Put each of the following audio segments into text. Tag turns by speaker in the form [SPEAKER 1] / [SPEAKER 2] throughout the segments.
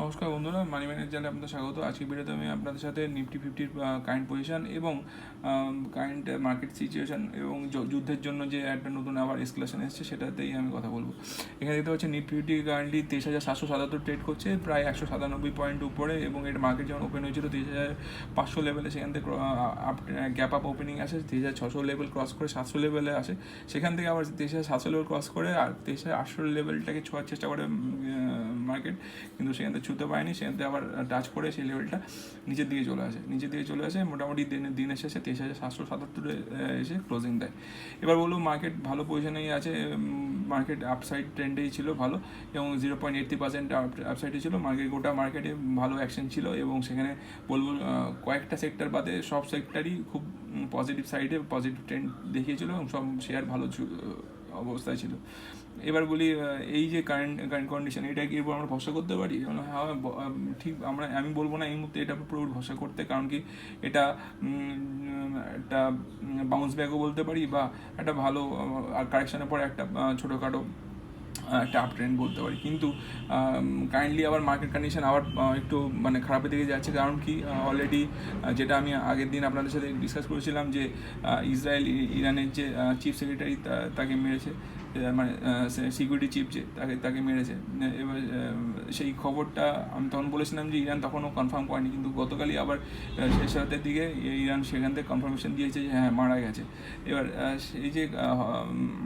[SPEAKER 1] নমস্কার বন্ধুরা, মানি ম্যানেজ চ্যানেলে আপনাদের স্বাগত। আজকের ভিডিওতে আমি আপনাদের সাথে নিফটি ফিফটির কারেন্ট পজিশন এবং কারেন্ট মার্কেট সিচুয়েশন এবং যুদ্ধের জন্য যে একটা নতুন আবার এসকেলেশন এসেছে সেটাতেই আমি কথা বলবো। এখানে দেখতে পাচ্ছি নিফটি ফিফটি কারেন্টলি 23,777 ট্রেড করছে, প্রায় 197 পয়েন্ট উপরে, এবং এর মার্কেট যখন ওপেন হয়েছিল 23,500 লেভেলে, সেখান থেকে গ্যাপ আপ ওপেনিং আসে 23,600 লেভেল ক্রস করে 700 লেভেলে আসে, সেখান থেকে আবার 23,700 লেভেল ক্রস করে আর 23,800 লেভেলটাকে ছোঁয়ার চেষ্টা করে মার্কেট, কিন্তু সেখান থেকে ছুঁতে পারেনি। সেখান থেকে আবার টাচ করে সেই লেভেলটা নিচের দিকে চলে আসে মোটামুটি দিনের শেষে 23,777 এসে ক্লোজিং দেয়। এবার বলবো মার্কেট ভালো পজিশনেই আছে, মার্কেট আপসাইড ট্রেন্ডেই ছিল ভালো, এবং 0.83% আপসাইডে ছিল মার্কেট। গোটা মার্কেটে ভালো অ্যাকশন ছিল, এবং সেখানে বলবো কয়েকটা সেক্টর বাদে সব সেক্টরই খুব পজিটিভ সাইডে পজিটিভ ট্রেন্ড দেখিয়েছিল, এবং সব শেয়ার ভালো অবস্থায় ছিল। এবার বলি, এই যে কারেন্ট কন্ডিশন, এটা কি এরপর আমরা ভরসা করতে পারি? হ্যাঁ, ঠিক আমি বলবো না এই মুহূর্তে এটা পুরো ভরসা করতে, কারণ কি এটা একটা বাউন্স ব্যাকও বলতে পারি, বা একটা ভালো আর কারেকশনের পরে একটা ছোটোখাটো একটা আপ ট্রেন্ড বলতে পারি। কিন্তু কাইন্ডলি আবার মার্কেট কন্ডিশন আবার একটু খারাপের দিকে যাচ্ছে, কারণ কি অলরেডি যেটা আমি আগের দিন আপনাদের সাথে ডিসকাস করেছিলাম যে ইরানের যে চিফ সেক্রেটারি তাকে মেরেছে, সিকিউরিটি চিফ যে তাকে মেরেছে। এবার সেই খবরটা আমি তখন বলেছিলাম যে ইরান তখনও কনফার্ম করেনি, কিন্তু গতকালই আবার শেষ রাতের দিকে ইরান সেখান থেকে কনফার্মেশন দিয়েছে যে হ্যাঁ মারা গেছে। এবার এই যে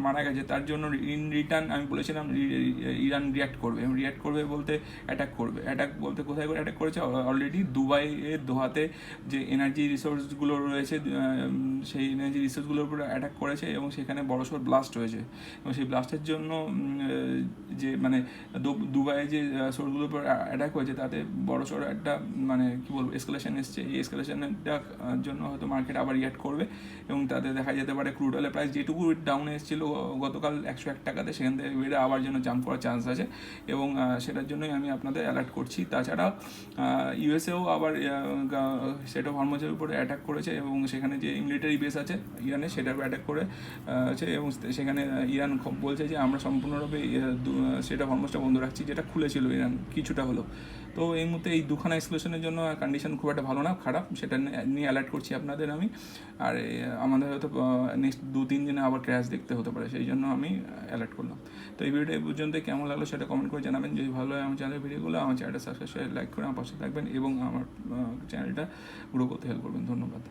[SPEAKER 1] মারা গেছে তার জন্য ইন রিটার্ন আমি বলেছিলাম ইরান রিয়াক্ট করবে বলতে অ্যাটাক বলতে কোথায় করে অ্যাটাক করেছে? অলরেডি দুবাইয়ের দোহাতে যে এনার্জি রিসোর্সগুলো রয়েছে, সেই এনার্জি রিসোর্সগুলোর উপরে অ্যাটাক করেছে, এবং সেখানে বড়সড় ব্লাস্ট হয়েছে। এবং সেই ব্লাস্টের জন্য যে দুবাইয়ে যে সোর্সগুলোর উপর অ্যাটাক হয়েছে তাতে বড়সড় একটা এসকেলেশন এসছে। এই এসকেলেশনটার জন্য হয়তো মার্কেট আবার রিয়াক্ট করবে, এবং তাতে দেখা যেতে পারে ক্রুড অয়েলের প্রাইস যেটুকু ডাউনে এসেছিলো গতকাল 101 টাকাতে, সেখান থেকে বেড়ে আবার যেন জাম্প করার চান্স আছে, এবং সেটার জন্যই আমি আপনাদের অ্যালার্ট করছি। তাছাড়া ইউএসএও আবার স্টেট অফ হরমুজের উপরে অ্যাটাক করেছে, এবং সেখানে যে মিলিটারি বেস আছে ইরানে সেটার উপর অ্যাটাক করে আছে, এবং সেখানে ইরান বলছে যে আমরা সম্পূর্ণরূপে স্টেট অফ হরমুজটা বন্ধ রাখছি, যেটা খুলেছিল ইরান কিছুটা হলো। তো এই মুহূর্তে এই দুখানা এক্সপ্লোশনের জন্য কন্ডিশন খুব একটা ভালো না, খারাপ, সেটা নিয়ে অ্যালার্ট করছি আপনাদের আমি। আর আমাদের হয়তো নেক্সট 2-3 দিনে আবার ক্র্যাশ দেখতে হতে পারে, সেই জন্য আমি অ্যালার্ট করলাম। তো এই ভিডিওটা এই পর্যন্ত কেমন লাগলো সেটা কমেন্ট করে জানাবেন। যদি ভালো হয় আমার চ্যানেলের ভিডিওগুলো, আমার চ্যানেলটা সাবস্ক্রাইব লাইক করে আমার পাশে থাকবেন, এবং আমার চ্যানেলটা গ্রো করতে হেল্প করবেন। ধন্যবাদ।